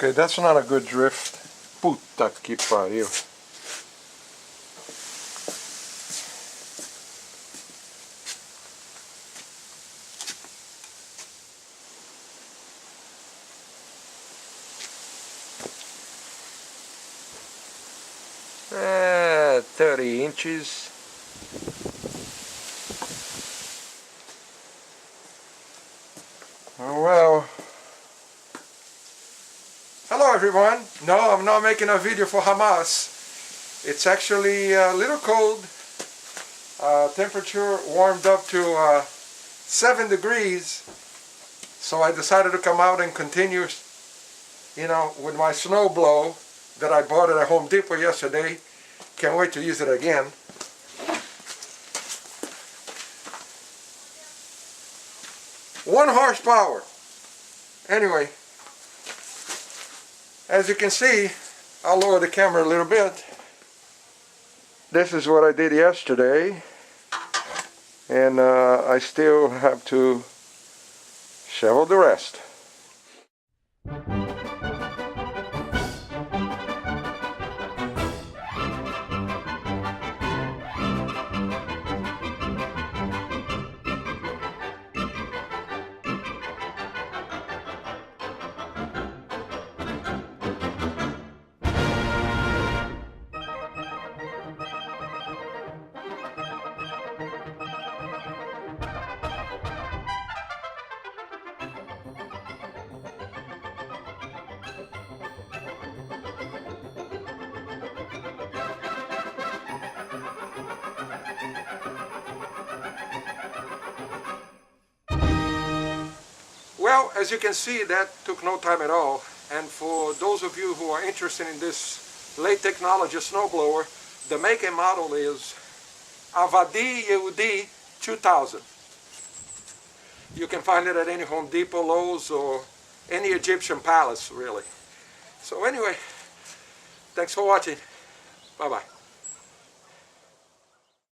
Okay, that's not a good drift. Puta que pariu. Ah, 30 inches. Oh, well. Hello everyone. No, I'm not making a video for Hamas. It's actually a little cold. Temperature warmed up to 7 degrees. So I decided to come out and continue, you know, with my snow blow that I bought at Home Depot yesterday. Can't wait to use it again. One horsepower. Anyway, as you can see, I'll lower the camera a little bit. This is what I did yesterday, and I still have to shovel the rest. Well, as you can see, that took no time at all. And for those of you who are interested in this late technology snowblower, the make and model is Avadi Yehudi 2000. You can find it at any Home Depot, Lowe's, or any Egyptian palace, really. So anyway, thanks for watching. Bye-bye.